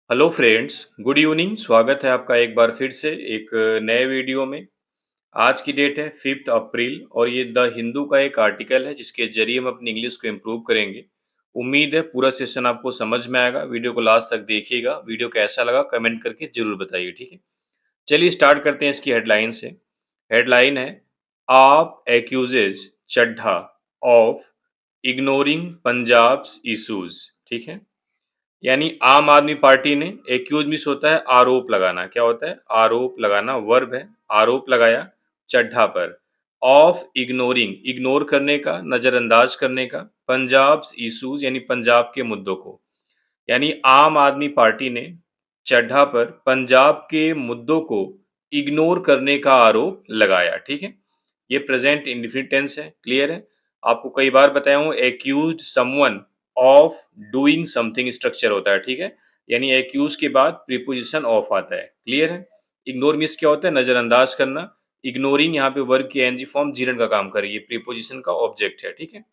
Hello friends, good evening. स्वागत है आपका एक बार फिर से एक नए वीडियो में। आज की डेट है 5 अप्रैल और ये द हिंदू का एक आर्टिकल है जिसके जरिए हम अपनी इंग्लिश को इम्प्रूव करेंगे। उम्मीद है पूरा सेशन आपको समझ में आएगा। वीडियो को लास्ट तक देखिएगा। वीडियो कैसा लगा कमेंट करके जरूर बताइए, ठीक है। चलिए स्टार्ट करते हैं इसकी हेडलाइन से। हेडलाइन है, AAP accuses Chadha of ignoring Punjab's issues. ठीक है, यानी आम आदमी पार्टी ने, एक्यूज मिस होता है आरोप लगाना, क्या होता है आरोप लगाना, वर्ब है, आरोप लगाया चड्ढा पर, ऑफ इग्नोरिंग, इग्नोर करने का, नजरअंदाज करने का, पंजाब इशूज यानी पंजाब के मुद्दों को। यानी आम आदमी पार्टी ने चड्ढा पर पंजाब के मुद्दों को इग्नोर करने का आरोप लगाया। ठीक है, ये प्रेजेंट इंडेफिनिट टेंस है। क्लियर है, आपको कई बार बताया हूँ accused someone of doing something structure होता है। ठीक है, यानी एक्यूज के बाद प्रीपोजिशन ऑफ आता है। क्लियर है, इग्नोर मिस क्या होता है नजरअंदाज करना। इग्नोरिंग यहाँ पे वर्ब की एनजी फॉर्म जीरन का काम करेगी, प्रीपोजिशन का ऑब्जेक्ट है। ठीक है,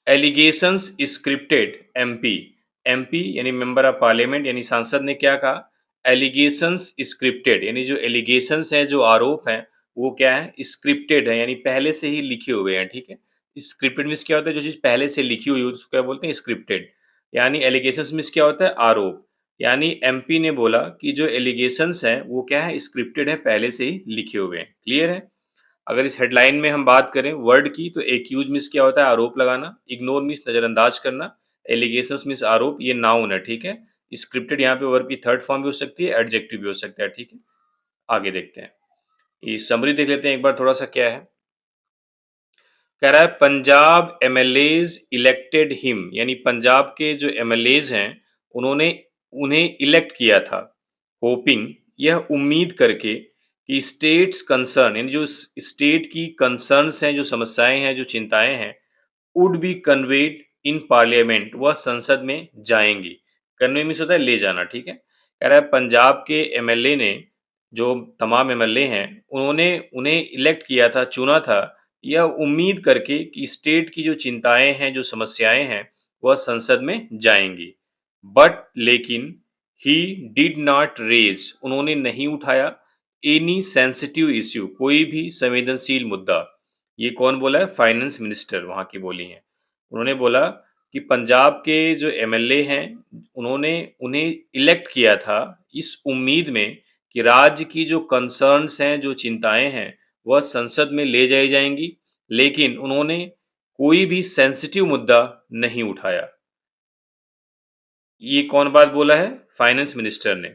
एलिगेशंस स्क्रिप्टेड एमपी, एमपी यानी मेंबर ऑफ पार्लियामेंट यानी सांसद ने क्या कहा, एलिगेशंस स्क्रिप्टेड यानी जो एलिगेशंस हैं, जो आरोप हैं, वो क्या है स्क्रिप्टेड है यानी पहले से ही लिखे हुए हैं। ठीक है, स्क्रिप्टेड मीन्स क्या होता है जो चीज पहले से लिखी हुई हो उसको क्या बोलते हैं स्क्रिप्टेड। यानी एलिगेशंस मीन्स क्या होता है आरोप। यानी एमपी ने बोला कि जो एलिगेशंस हैं वो क्या है स्क्रिप्टेड है, पहले से ही लिखे हुए हैं। क्लियर है, अगर इस हेडलाइन में हम बात करें वर्ड की तो एक्यूज मीन्स क्या होता है आरोप लगाना, इग्नोर मीन्स नजरअंदाज करना, एलिगेशंस मीन्स आरोप, ये नाउन है। ठीक है, स्क्रिप्टेड यहाँ पे वर्ब की थर्ड फॉर्म भी हो सकती है, एडजेक्टिव भी हो सकता है। ठीक है, आगे देखते हैं, ये समरी देख लेते हैं एक बार थोड़ा सा क्या है। कह रहा है पंजाब एमएलएज इलेक्टेड हिम, यानी पंजाब के जो एमएलएज हैं उन्होंने उन्हें इलेक्ट किया था, होपिंग यह उम्मीद करके कि स्टेट्स कंसर्न यानी जो स्टेट की कंसर्न्स हैं, जो समस्याएं हैं, जो चिंताएं हैं, would be conveyed in parliament, वह संसद में जाएंगी। कन्वे मीन्स होता है ले जाना। ठीक है, कह रहा है पंजाब के एमएलए ने, जो तमाम एमएलए हैं, उन्होंने उन्हें इलेक्ट किया था, चुना था, यह उम्मीद करके कि स्टेट की जो चिंताएं हैं, जो समस्याएं हैं, वह संसद में जाएंगी। बट लेकिन ही डिड नॉट रेज, उन्होंने नहीं उठाया, एनी सेंसिटिव इश्यू, कोई भी संवेदनशील मुद्दा। ये कौन बोला है, फाइनेंस मिनिस्टर वहां की बोली है। उन्होंने बोला कि पंजाब के जो एमएलए हैं उन्होंने उन्हें इलेक्ट किया था इस उम्मीद में कि राज्य की जो कंसर्न्स हैं, जो चिंताएं हैं, वह संसद में ले जाई जाएंगी, लेकिन उन्होंने कोई भी सेंसिटिव मुद्दा नहीं उठाया। ये कौन बात बोला है, फाइनेंस मिनिस्टर ने।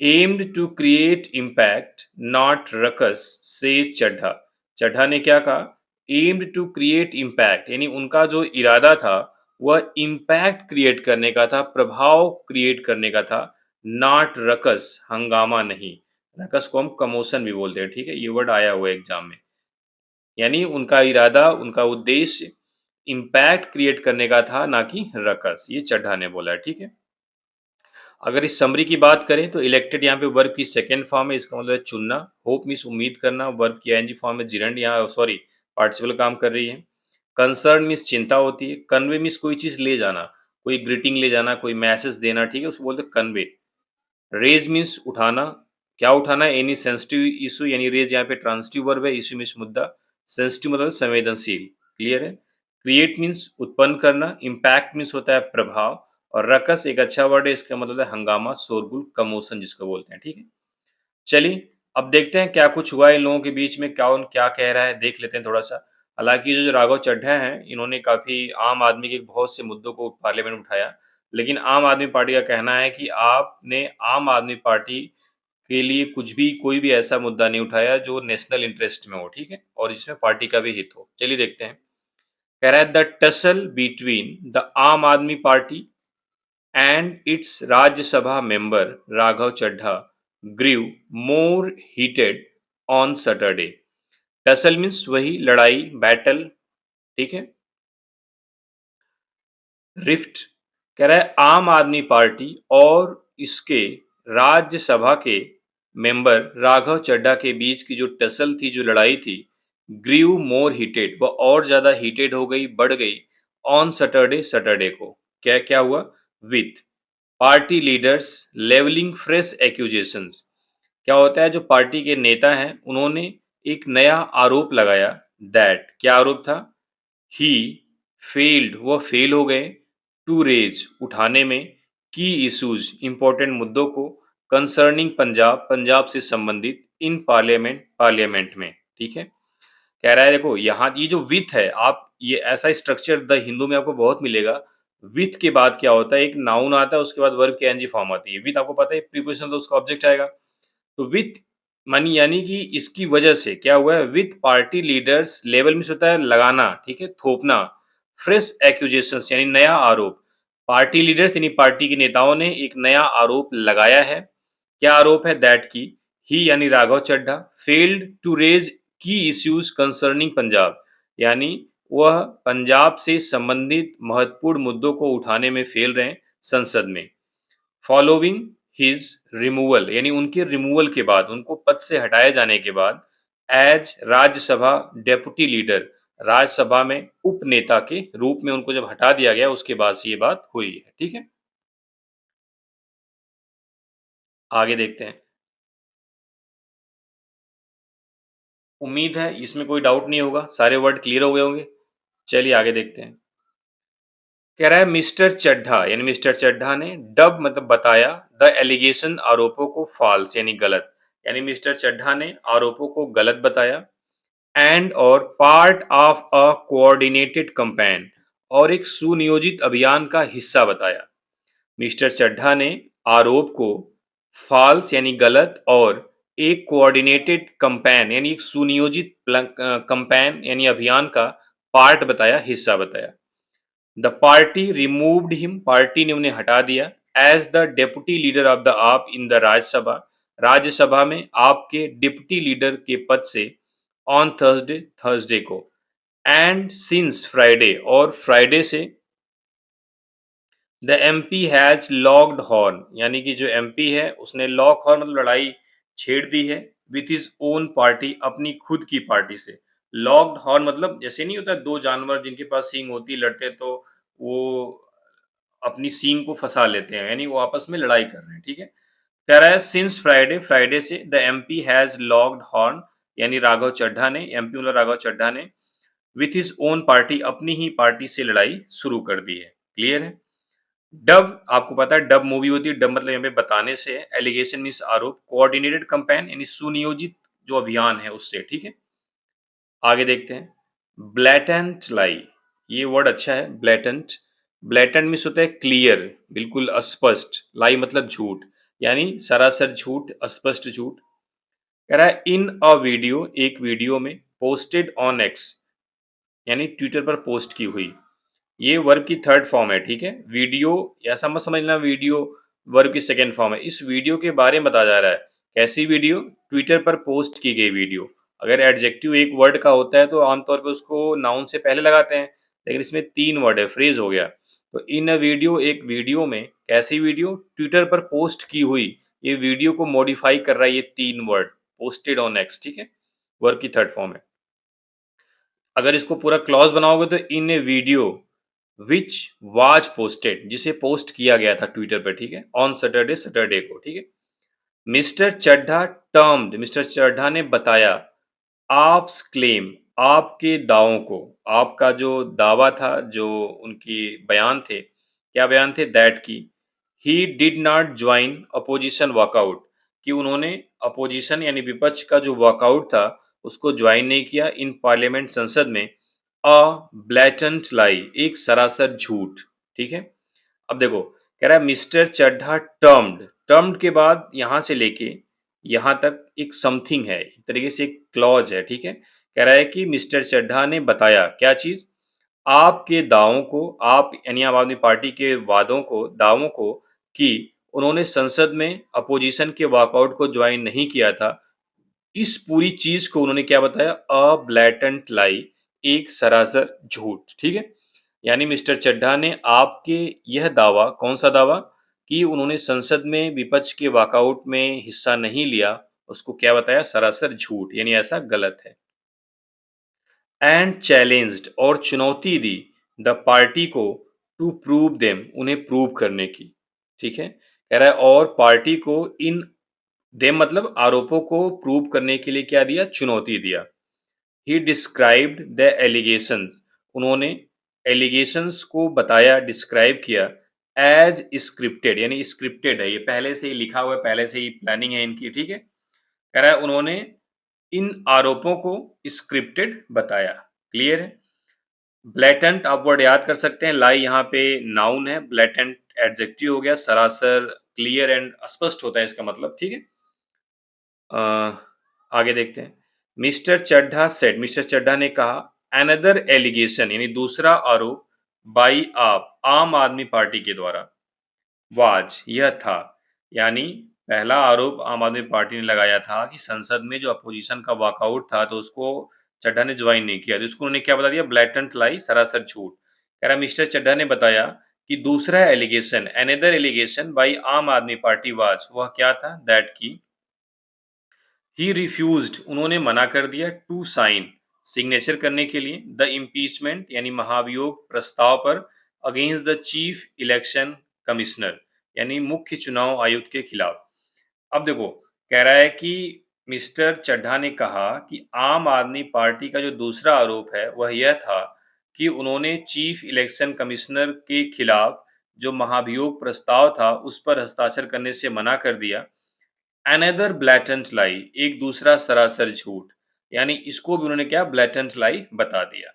Aimed to create impact not ruckus से चड्ढा, चड्ढा ने क्या कहा, एम्ड टू क्रिएट इम्पैक्ट यानी उनका जो इरादा था वह इम्पैक्ट क्रिएट करने का था, प्रभाव क्रिएट करने का था, नॉट रकस हंगामा नहीं। रकस को हम कमोशन भी बोलते हैं। ठीक है, ये वर्ड आया हुआ है एग्जाम में। यानी उनका इरादा, उनका उद्देश्य इम्पैक्ट क्रिएट करने का था, ना कि रकस, ये चड्ढा ने बोला है। ठीक है, अगर इस समरी की बात करें तो इलेक्टेड यहाँ पे वर्ब की सेकेंड फॉर्म है, इसका मतलब है चुनना। होप मीन्स उम्मीद करना, वर्ब की आईएनजी फॉर्म में जिरंड यहाँ सॉरी पार्टिसिपल काम कर रही है। कंसर्न मीन्स चिंता होती है। कन्वे मीन्स कोई चीज ले जाना, कोई ग्रीटिंग ले जाना, कोई मैसेज देना। ठीक है, उसको बोलते हैं कन्वे। रेज मीन्स उठाना, क्या उठाना, एनी सेंसिटिव इशू, यानी रेज यहाँ पे ट्रांसिटिव वर्ब है, इशू मीन्स मुद्दा, सेंसिटिव मतलब संवेदनशील। क्लियर है, क्रिएट मीन्स उत्पन्न करना, इम्पैक्ट मीन्स होता है प्रभाव, और रकस एक अच्छा वर्ड है, इसका मतलब है हंगामा, शोरगुल, कमोशन जिसको बोलते हैं। ठीक है, चलिए अब देखते हैं क्या कुछ हुआ इन लोगों के बीच में, क्या कह रहा है देख लेते हैं थोड़ा सा। हालांकि जो राघव चड्ढा हैं इन्होंने काफी आम आदमी के बहुत से मुद्दों को पार्लियामेंट में उठाया, लेकिन आम आदमी पार्टी का कहना है कि आपने आम आदमी पार्टी के लिए कुछ भी, कोई भी ऐसा मुद्दा नहीं उठाया जो नेशनल इंटरेस्ट में हो। ठीक है, और इसमें पार्टी का भी हित हो। चलिए देखते हैं, कह रहा है द टसल बिटवीन द आम आदमी party and its Rajya Sabha member Raghav Chadha grew more heated on Saturday. Tussle means वही लड़ाई, बैटल। ठीक है, रिफ्ट, कह रहा है आम आदमी पार्टी और इसके राज्यसभा के मेंबर राघव चड्ढा के बीच की जो टसल थी, जो लड़ाई थी, ग्रीव मोर हीटेड, वह और ज्यादा हीटेड हो गई, बढ़ गई, ऑन सैटरडे, सैटरडे को। क्या क्या हुआ, with party leaders levelling fresh accusations. क्या होता है, जो पार्टी के नेता हैं उन्होंने एक नया आरोप लगाया। दैट क्या आरोप था, ही फेल्ड वो फेल हो गए, टू रेज उठाने में, की इश्यूज इंपॉर्टेंट मुद्दों को, कंसर्निंग पंजाब पंजाब से संबंधित, इन पार्लियामेंट पार्लियामेंट में। ठीक है, कह रहा है देखो यहाँ ये जो विथ है, आप ये ऐसा स्ट्रक्चर द हिंदू में आपको बहुत मिलेगा। विथ के बाद क्या होता है, एक नाउन आता है, उसके बाद वर्ब की एनजी फॉर्म आती है। विथ आपको पता है प्रीपोजिशन, तो उसका ऑब्जेक्ट आएगा। तो विथ मनी यानी कि इसकी वजह से क्या हुआ है, विथ पार्टी लीडर्स लेवल में होता है लगाना, ठीक है, थोपना, फ्रेश एक्यूजेशंस यानी नया आरोप। पार्टी लीडर्स यानी पार्टी के नेताओं ने एक नया आरोप लगाया है। क्या आरोप है, दैट की ही यानी Raghav Chadha failed to raise key issues concerning Punjab, यानी वह पंजाब से संबंधित महत्वपूर्ण मुद्दों को उठाने में फेल रहे संसद में। फॉलोइंग हिज रिमूवल यानी उनके रिमूवल के बाद, उनको पद से हटाए जाने के बाद, as Rajya Sabha deputy leader, Rajya Sabha में उपनेता के रूप में उनको जब हटा दिया गया, उसके बाद से ये बात हुई है। ठीक है, आगे देखते हैं। उम्मीद है इसमें कोई डाउट नहीं होगा, सारे वर्ड क्लियर हो गए होंगे। चलिए आगे देखते हैं। कह रहा है मिस्टर चड्ढा यानी मिस्टर चड्ढा ने डब मतलब बताया, द एलिगेशन आरोपों को फॉल्स यानी गलत, यानी मिस्टर चड्ढा ने आरोपों को गलत बताया। एंड और part of a coordinated campaign और एक सुनियोजित अभियान का हिस्सा बताया। मिस्टर चड्ढा ने आरोप को फॉल्स यानी गलत और एक कोऑर्डिनेटेड कैंपेन यानी एक सुनियोजित कैंपेन यानी अभियान का पार्ट बताया, हिस्सा बताया। The party removed him party ने उन्हें हटा दिया as the deputy leader of the AAP in the Rajya Sabha, Rajya Sabha में आपके डिप्टी लीडर के पद से, ऑन थर्सडे थर्सडे को, एंड सिंस फ्राइडे और फ्राइडे से, the MP has locked horn यानी कि जो एमपी है उसने लॉक हॉर्न मतलब लड़ाई छेड़ दी है, विथ हिज ओन पार्टी अपनी खुद की पार्टी से। लॉक्ड हॉर्न मतलब जैसे नहीं होता दो जानवर जिनके पास सींग होती है लड़ते तो वो अपनी सींग को फंसा लेते हैं, यानी वो आपस में लड़ाई कर रहे हैं। ठीक है, कह रहा है सिंस फ्राइडे फ्राइडे से the MP has locked horn यानी राघव चड्ढा ने, एमपी मतलब राघव चड्ढा ने, विथ हिज ओन पार्टी अपनी ही पार्टी से लड़ाई शुरू कर दी है। क्लियर है। डब आपको पता है डब मूवी होती है, डब मतलब यहाँ पे बताने से है, एलिगेशन मीन्स आरोप, कोऑर्डिनेटेड कैंपेन यानी सुनियोजित जो अभियान है उससे। ठीक है, आगे देखते हैं। ब्लैटेंट लाई, ये वर्ड अच्छा है, ब्लैटेंट। ब्लैटेंट मीन्स होता है क्लियर, बिल्कुल स्पष्ट, लाई मतलब झूठ, यानी सरासर झूठ, स्पष्ट झूठ। कह रहा है इन अ वीडियो एक वीडियो में, पोस्टेड ऑन एक्स यानी ट्विटर पर पोस्ट की हुई, ये वर्ब की थर्ड फॉर्म है। ठीक है, वीडियो ऐसा मत समझना वीडियो वर्ब की सेकेंड फॉर्म है, इस वीडियो के बारे में बताया जा रहा है। कैसी वीडियो, ट्विटर पर पोस्ट की गई वीडियो। अगर एडजेक्टिव एक वर्ड का होता है तो आमतौर पर उसको नाउन से पहले लगाते हैं, लेकिन इसमें तीन वर्ड है, फ्रेज हो गया। तो इन अ वीडियो एक वीडियो में, कैसी वीडियो, ट्विटर पर पोस्ट की हुई, ये वीडियो को मॉडिफाई कर रहा है ये तीन वर्ड, पोस्टेड ऑन एक्स। ठीक है, वर्ब की थर्ड फॉर्म है। अगर इसको पूरा क्लॉज बनाओगे तो इन ए वीडियो विच वाज पोस्टेड, जिसे पोस्ट किया गया था ट्विटर पर, ठीक है, ऑन सैटरडे सैटरडे को। ठीक है, mister Chadha termed mister Chadha ने बताया, आपस क्लेम आपके दावों को, आपका जो दावा था, जो उनकी बयान थे, क्या बयान थे, दैट की he did not join opposition walkout, कि उन्होंने अपोजिशन यानी विपक्ष का जो वॉकआउट था उसको ज्वाइन नहीं किया इन पार्लियामेंट संसद में। अ ब्लैटेंट लाई एक सरासर झूठ। ठीक है, अब देखो कह रहा है मिस्टर चड्ढा टर्म्ड, टर्म्ड के बाद यहां से लेके यहां तक एक समथिंग है, एक तरीके से एक क्लॉज है। ठीक है, कह रहा है कि मिस्टर चड्ढा ने बताया क्या चीज, आपके दावों को, आप यानी आम आदमी पार्टी के वादों को, दावों को, कि उन्होंने संसद में अपोजिशन के वॉकआउट को ज्वाइन नहीं किया था, इस पूरी चीज को उन्होंने क्या बताया, अ ब्लैटेंट लाई एक सरासर झूठ। ठीक है, यानी मिस्टर चड्ढा ने आपके यह दावा, कौन सा दावा, कि उन्होंने संसद में विपक्ष के वॉकआउट में हिस्सा नहीं लिया, उसको क्या बताया, सरासर झूठ, यानी ऐसा गलत है। एंड चैलेंज्ड और चुनौती दी द पार्टी को टू प्रूव देम उन्हें प्रूव करने की। ठीक है। कह रहा है और पार्टी को इन दे मतलब आरोपों को प्रूव करने के लिए क्या दिया, चुनौती दिया। ही डिस्क्राइब्ड द एलिगेशंस, उन्होंने एलिगेशंस को बताया, डिस्क्राइब किया एज स्क्रिप्टेड, यानी स्क्रिप्टेड है, ये पहले से ही लिखा हुआ है, पहले से ही प्लानिंग है इनकी, ठीक है। कह रहा है उन्होंने इन आरोपों को स्क्रिप्टेड बताया। क्लियर है। ब्लैटेंट आप वर्ड याद कर सकते हैं, लाई यहाँ पे नाउन है, ब्लैटेंट एडजेक्टिव हो गया, सरासर, क्लियर एंड स्पष्ट होता है इसका मतलब, ठीक है। आगे देखते हैं। Mister Chadha said, mister Chadha ने कहा, अनदर एलिगेशन यानी दूसरा आरोप, बाई आप आम आदमी पार्टी के द्वारा, वाज यह था, यानी पहला आरोप आम आदमी पार्टी ने लगाया था कि संसद में जो अपोजिशन का वॉकआउट था तो उसको चड्ढा ने ज्वाइन नहीं किया, तो उसको उन्होंने क्या बता दिया, ब्लैटेंट लाई, सरासर झूठ। कह रहा मिस्टर चड्ढा ने बताया कि दूसरा एलिगेशन, अनदर एलिगेशन बाई आम आदमी पार्टी वाज, वह क्या था, दैट की ही रिफ्यूज्ड, उन्होंने मना कर दिया, टू साइन, सिग्नेचर करने के लिए, द इम्पीचमेंट यानी महाभियोग प्रस्ताव पर, against the chief election commissioner यानी मुख्य चुनाव आयुक्त के खिलाफ। अब देखो, कह रहा है कि मिस्टर चड्ढा ने कहा कि आम आदमी पार्टी का जो दूसरा आरोप है वह यह था कि उन्होंने चीफ इलेक्शन कमिश्नर के खिलाफ जो महाभियोग प्रस्ताव था उस पर हस्ताक्षर करने से मना कर दिया। अनदर ब्लैटेंट लाई, एक दूसरा सरासर झूठ, यानी इसको भी उन्होंने क्या, ब्लैटेंट लाई बता दिया।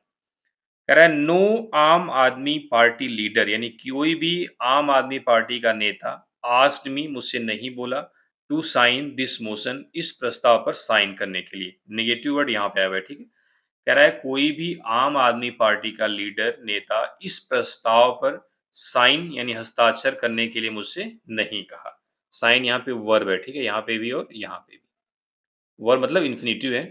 कह रहा है नो आम आदमी पार्टी लीडर, यानी कोई भी आम आदमी पार्टी का नेता, आस्क्ड मी, मुझसे नहीं बोला, टू साइन दिस मोशन, इस प्रस्ताव पर साइन करने के लिए। नेगेटिव वर्ड यहाँ पे आया हुआ है, ठीक है। कह रहा है कोई भी आम आदमी पार्टी का लीडर, नेता इस प्रस्ताव पर साइन यानी हस्ताक्षर करने के लिए मुझसे नहीं कहा। साइन यहाँ पे वर्ब है, ठीक है, यहाँ पे भी और यहाँ पे भी। वर्ब मतलब इन्फिनिटिव है।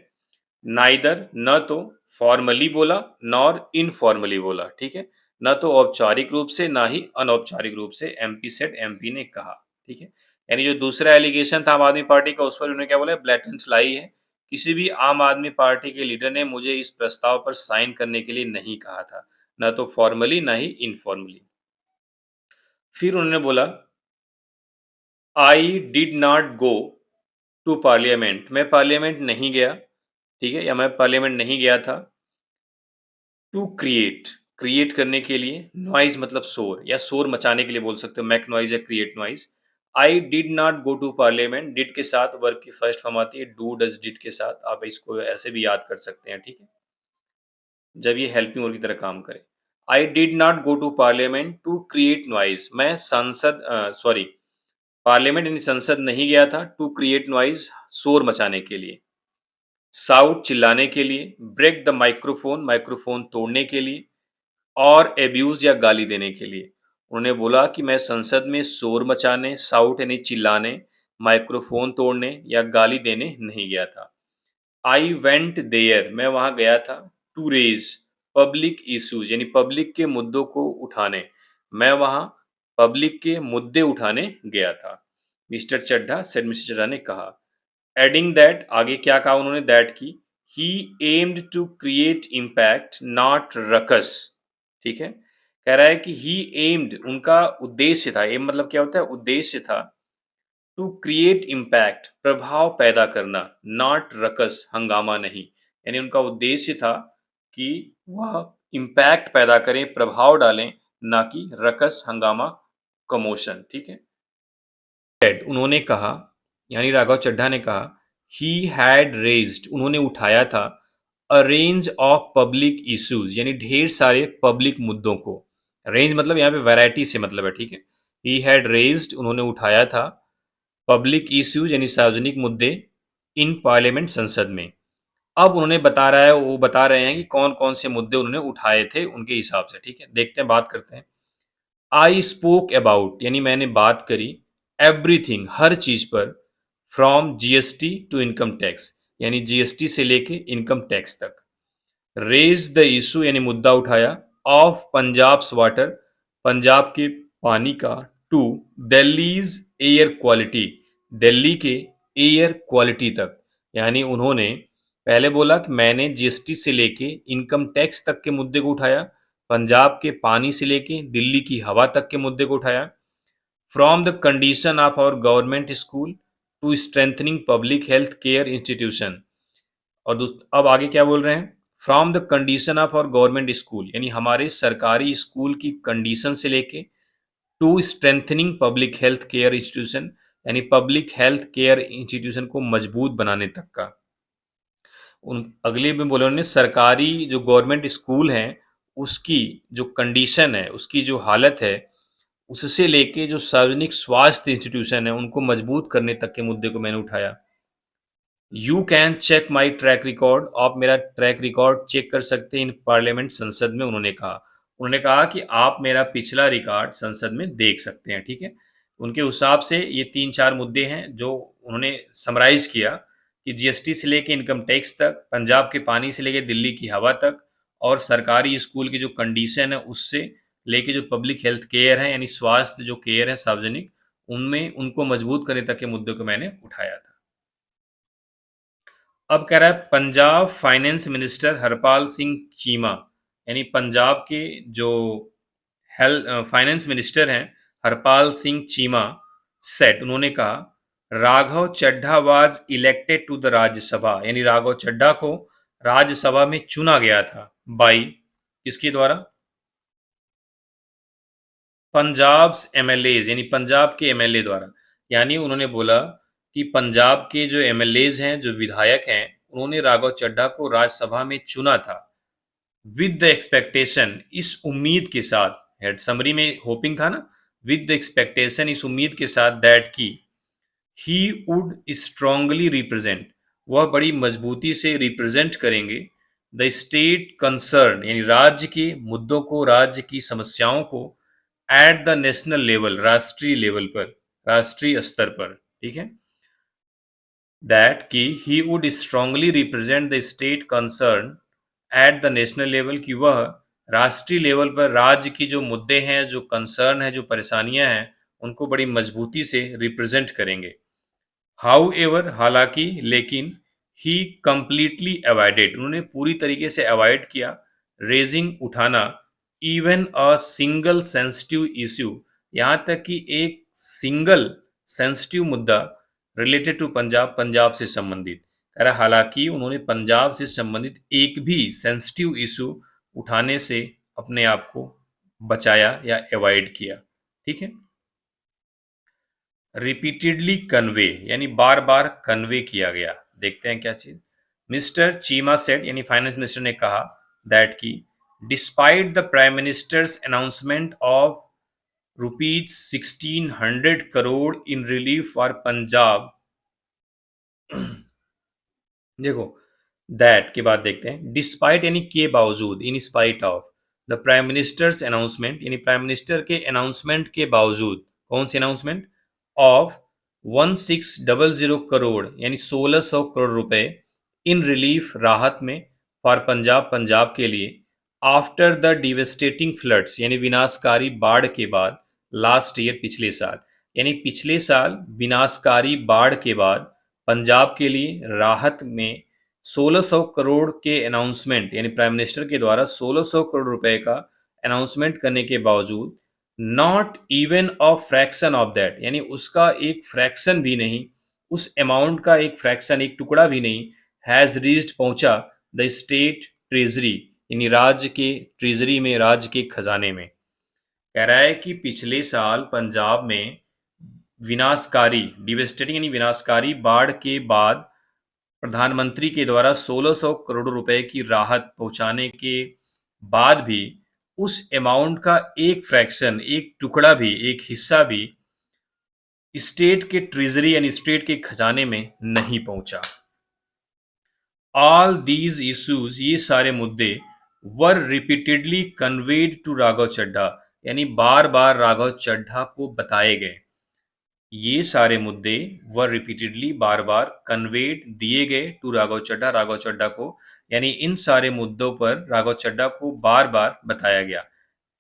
नाइदर, न तो फॉर्मली बोला, नॉर इनफॉर्मली बोला, ठीक है। न तो औपचारिक रूप से, ना ही अनौपचारिक रूप से, एमपी सेड, एमपी ने कहा, ठीक है। यानी जो दूसरा एलिगेशन था आम आदमी पार्टी का, उस पर उन्होंने क्या बोला, ब्लैटेंट लाई है, किसी भी आम आदमी पार्टी के लीडर ने मुझे इस प्रस्ताव पर साइन करने के लिए नहीं कहा था, न तो फॉर्मली ना ही इनफॉर्मली। फिर उन्होंने बोला, I did not go to parliament, मैं पार्लियामेंट नहीं गया, ठीक है, या मैं पार्लियामेंट नहीं गया था, टू क्रिएट, क्रिएट करने के लिए, नॉइज मतलब शोर या शोर मचाने के लिए बोल सकते हो, मेक नॉइज या create noise. I did not go to parliament, did के साथ वर्ब की फर्स्ट फॉर्म आती है, डू डज डिड के साथ, आप इसको ऐसे भी याद कर सकते हैं, ठीक है, जब ये हेल्पिंग वर्ब की तरह काम करे। I did not go to parliament to create noise, मैं संसद सॉरी पार्लियामेंट यानी संसद नहीं गया था, टू क्रिएट नॉइज, शोर मचाने के लिए, साउट चिल्लाने के लिए, ब्रेक द माइक्रोफोन, माइक्रोफोन तोड़ने के लिए, और एब्यूज या गाली देने के लिए। उन्होंने बोला कि मैं संसद में शोर मचाने, साउट यानी चिल्लाने, माइक्रोफोन तोड़ने या गाली देने नहीं गया था। आई वेंट देयर, मैं वहां गया था, टू रेज पब्लिक इश्यूज यानी पब्लिक के मुद्दों को उठाने, मैं वहां पब्लिक के मुद्दे उठाने गया था। Mister Chadha said, mister Chadha ने कहा। एडिंग दैट, आगे क्या कहा उन्होंने, दैट की he aimed to create impact not ruckus, ठीक है। कह रहा है कि ही एम्ड, उनका उद्देश्य था, एम मतलब क्या होता है, उद्देश्य था, टू क्रिएट इम्पैक्ट, प्रभाव पैदा करना, नॉट रकस, हंगामा नहीं, यानी उनका उद्देश्य था कि वह इम्पैक्ट पैदा करें, प्रभाव डालें, ना कि रकस, हंगामा, कमोशन, ठीक है। उन्होंने कहा, यानी राघव चड्ढा ने कहा, ही हैड रेज्ड, उन्होंने उठाया था, अ रेंज ऑफ पब्लिक इश्यूज यानी ढेर सारे पब्लिक मुद्दों को, रेंज मतलब यहाँ पे वैरायटी से मतलब है, ठीक है। ही हैड रेज्ड, उन्होंने उठाया था, पब्लिक इश्यूज यानी सार्वजनिक मुद्दे, इन पार्लियामेंट, संसद में। अब उन्होंने बता रहा है, वो बता रहे हैं कि कौन कौन से मुद्दे उन्होंने उठाए थे उनके हिसाब से, ठीक है, देखते हैं, बात करते हैं। आई स्पोक अबाउट यानी मैंने बात करी, एवरीथिंग हर चीज पर, from GST to income tax यानी जीएसटी से लेके इनकम टैक्स तक, रेज द इशू यानी मुद्दा उठाया, ऑफ पंजाब वाटर, पंजाब के पानी का, to Delhi's air quality, Delhi के एयर क्वालिटी तक, यानी उन्होंने पहले बोला कि मैंने जीएसटी से लेके इनकम टैक्स तक के मुद्दे को उठाया, पंजाब के पानी से लेके दिल्ली की हवा तक के मुद्दे को उठाया, from the condition of our government school to strengthening public health care institution. और अब आगे क्या बोल रहे हैं? From the condition of our government school, यानी हमारे सरकारी स्कूल की कंडीशन से लेके to strengthening public health care institution, यानी पब्लिक हेल्थ केयर इंस्टीट्यूशन को मजबूत बनाने तक का। उन अगले में बोले उन्होंने, सरकारी जो गवर्नमेंट स्कूल हैं उसकी जो कंडीशन है, उसकी जो हालत है, उससे लेके जो सार्वजनिक स्वास्थ्य इंस्टीट्यूशन है उनको मजबूत करने तक के मुद्दे को मैंने उठाया। You can check my track record, आप मेरा ट्रैक रिकॉर्ड चेक कर सकते हैं इन पार्लियामेंट, संसद में, उन्होंने कहा। उन्होंने कहा कि आप मेरा पिछला रिकॉर्ड संसद में देख सकते हैं, ठीक है। उनके हिसाब से ये 3-4 मुद्दे हैं जो उन्होंने समराइज किया कि जीएसटी से लेके इनकम टैक्स तक, पंजाब के पानी से लेके दिल्ली की हवा तक, और सरकारी स्कूल की जो कंडीशन है उससे लेके जो पब्लिक हेल्थ केयर है, यानी स्वास्थ्य जो केयर है सार्वजनिक, उनमें उनको मजबूत करने तक के मुद्दे को मैंने उठाया था। अब कह रहा है पंजाब फाइनेंस मिनिस्टर हरपाल सिंह चीमा, यानी पंजाब के जो हेल्थ फाइनेंस मिनिस्टर हैं हरपाल सिंह चीमा सेट, उन्होंने कहा Raghav Chadha was elected to the Rajya Sabha, यानी राघव चड्ढा को राज्यसभा में चुना गया था बाई किसके द्वारा? पंजाब एमएलएज, यानी पंजाब के एमएलए द्वारा। यानी उन्होंने बोला कि पंजाब के जो एमएलएज हैं, जो विधायक हैं, उन्होंने राघव चड्ढा को राज्यसभा में चुना था विद द एक्सपेक्टेशन, इस उम्मीद के साथ, हेड समरी में होपिंग था ना, विद द एक्सपेक्टेशन, इस उम्मीद के साथ, दैट की ही वुड स्ट्रांगली रिप्रेजेंट, वह बड़ी मजबूती से रिप्रेजेंट करेंगे द स्टेट कंसर्न, यानी राज्य के मुद्दों को, राज्य की समस्याओं को एट द नेशनल लेवल, राष्ट्रीय लेवल पर, राष्ट्रीय स्तर पर, ठीक है। दैट कि he would strongly represent the state concern at the national level, कि वह राष्ट्रीय लेवल पर राज्य की जो मुद्दे हैं, जो कंसर्न है, जो परेशानियां हैं, उनको बड़ी मजबूती से रिप्रेजेंट करेंगे। हाउ एवर, हालांकि, लेकिन, ही कंप्लीटली अवॉइडेड, उन्होंने पूरी तरीके से अवॉइड किया, रेजिंग, उठाना, even a single sensitive issue, यहाँ तक कि एक सिंगल सेंसिटिव मुद्दा रिलेटेड टू पंजाब, पंजाब से संबंधित, कह रहा हालांकि उन्होंने पंजाब से संबंधित एक भी सेंसिटिव इशू उठाने से अपने आप को बचाया या अवॉइड किया, ठीक है। रिपीटेडली कन्वे, यानी बार बार कन्वे किया गया। देखते हैं क्या चीज। मिस्टर चीमा सेड, यानी फाइनेंस मिनिस्टर ने कहा दैट की despite the prime ministers announcement of ₹1600 in relief for Punjab, देखो, दैट के बाद देखते हैं, डिस्पाइट यानी के बावजूद, in spite of the prime ministers announcement, यानी प्राइम मिनिस्टर के अनाउंसमेंट के बावजूद, कौन सी अनाउंसमेंट? ऑफ 1600 करोड़, यानी 1600 करोड़ रुपए, इन रिलीफ, राहत में, फॉर पंजाब, पंजाब के लिए, आफ्टर द डिवेस्टेटिंग फ्लड्स, यानी विनाशकारी बाढ़ के बाद, लास्ट ईयर, पिछले साल, यानी पिछले साल विनाशकारी बाढ़ के बाद पंजाब के लिए राहत में 1600 करोड़ के अनाउंसमेंट, यानी प्राइम मिनिस्टर के द्वारा 1600 करोड़ रुपए का अनाउंसमेंट करने के बावजूद, not even a fraction of that, यानी उसका एक फ्रैक्शन भी नहीं, उस अमाउंट का एक फ्रैक्शन, एक टुकड़ा भी नहीं, हैज रीच्ड, पहुंचा, द स्टेट ट्रेजरी, यानी राज्य के ट्रेजरी में, राज्य के खजाने में। कह रहा है कि पिछले साल पंजाब में विनाशकारी, डिवेस्टेटिंग यानी विनाशकारी बाढ़ के बाद प्रधानमंत्री के द्वारा 1600 करोड़ रुपए की राहत पहुंचाने के बाद भी उस अमाउंट का एक फ्रैक्शन, एक टुकड़ा भी, एक हिस्सा भी स्टेट के ट्रेजरी यानी स्टेट के खजाने में नहीं पहुंचा। ऑल दीज इश्यूज, ये सारे मुद्दे, were repeatedly conveyed to Raghav Chadha, यानी बार बार राघव चड्ढा को बताए गए। ये सारे मुद्दे were repeatedly, bar bar, conveyed, दिए गए, टू राघव चड्ढा, राघव चड्ढा को, यानी इन सारे मुद्दों पर राघव चड्ढा को बार बार बताया गया।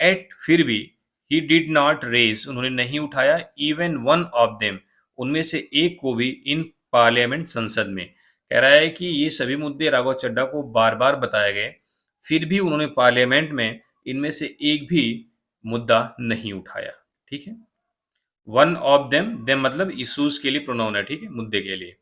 एट, फिर भी, ही डिड नॉट रेज, उन्होंने नहीं उठाया, इवन वन ऑफ देम, उनमें से एक को भी, इन पार्लियामेंट, संसद में। कह रहा है कि ये सभी मुद्दे राघव चड्ढा को बार बार बताए गए, फिर भी उन्होंने पार्लियामेंट में इनमें से एक भी मुद्दा नहीं उठाया, ठीक है। वन ऑफ देम मतलब इश्यूज के लिए प्रोनाउन है, ठीक है, मुद्दे के लिए।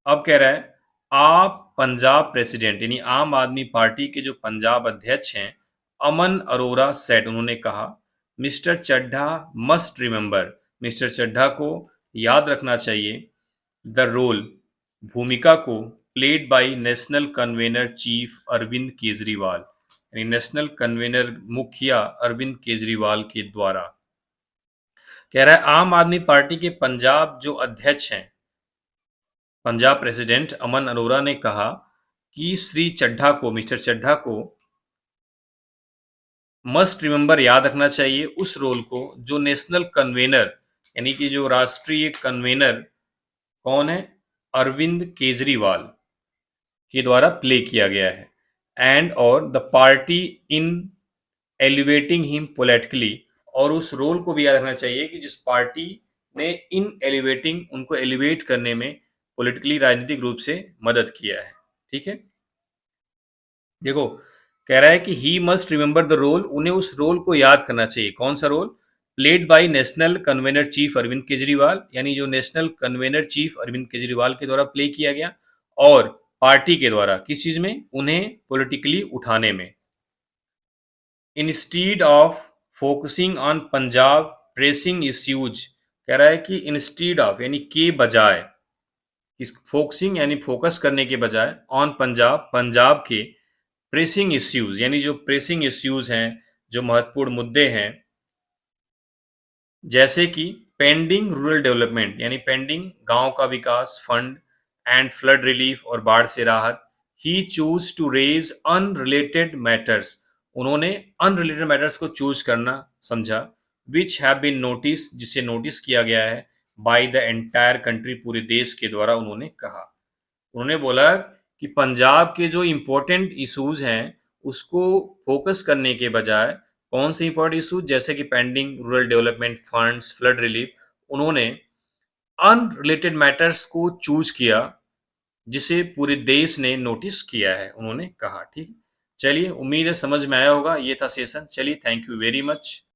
अब कह रहा है आप पंजाब प्रेसिडेंट यानी आम आदमी पार्टी के जो पंजाब अध्यक्ष हैं अमन अरोरा सेट, उन्होंने कहा mister Chadha must remember, mister Chadha को याद रखना चाहिए द रोल भूमिका को played by national convener chief Arvind Kejriwal, यानी नेशनल कन्वेनर मुखिया अरविंद केजरीवाल के द्वारा। कह रहा है आम आदमी पार्टी के पंजाब जो अध्यक्ष हैं, पंजाब प्रेसिडेंट अमन अरोरा ने कहा कि श्री चड्ढा को, मिस्टर चड्ढा को मस्ट रिमेंबर याद रखना चाहिए उस रोल को जो नेशनल कन्वेनर यानी कि जो राष्ट्रीय कन्वेनर कौन है, अरविंद केजरीवाल के द्वारा प्ले किया गया है, एंड और the party in elevating him politically, और उस रोल को भी याद रखना चाहिए कि जिस पार्टी ने इन एलिवेटिंग उनको एलिवेट करने में पॉलिटिकली राजनीतिक रूप से मदद किया है। ठीक है, देखो कह रहा है कि he must remember the role, उन्हें उस रोल को याद करना चाहिए। कौन सा role? Played by national convener chief Arvind Kejriwal, यानी जो national convener chief Arvind Kejriwal के द्वारा प्ले किया गया, और पार्टी के द्वारा किस चीज में? उन्हें पॉलिटिकली उठाने में। Instead of focusing on Punjab pressing issues, कह रहा है कि इंस्टीड ऑफ यानी के बजाय, इस फोकसिंग यानी फोकस करने के बजाय, ऑन पंजाब पंजाब के प्रेसिंग इश्यूज यानी जो प्रेसिंग इश्यूज हैं, जो महत्वपूर्ण मुद्दे हैं, जैसे कि पेंडिंग रूरल डेवलपमेंट यानी पेंडिंग गांव का विकास फंड, एंड फ्लड रिलीफ और बाढ़ से राहत, he choose to raise unrelated matters, उन्होंने अनरिलेटेड मैटर्स को चूज करना समझा, विच हैव बीन नोटिस, जिसे नोटिस किया गया है, बाय द एंटायर कंट्री, पूरे देश के द्वारा, उन्होंने कहा। उन्होंने बोला कि पंजाब के जो इम्पोर्टेंट इश्यूज हैं उसको फोकस करने के बजाय, कौन से इंपॉर्टेंट इश्यूज, जैसे कि pending rural development funds, flood relief, उन्होंने अनरिलेटेड मैटर्स को चूज किया जिसे पूरे देश ने नोटिस किया है, उन्होंने कहा। ठीक, चलिए उम्मीद है समझ में आया होगा, ये था सेशन। चलिए, थैंक यू वेरी मच।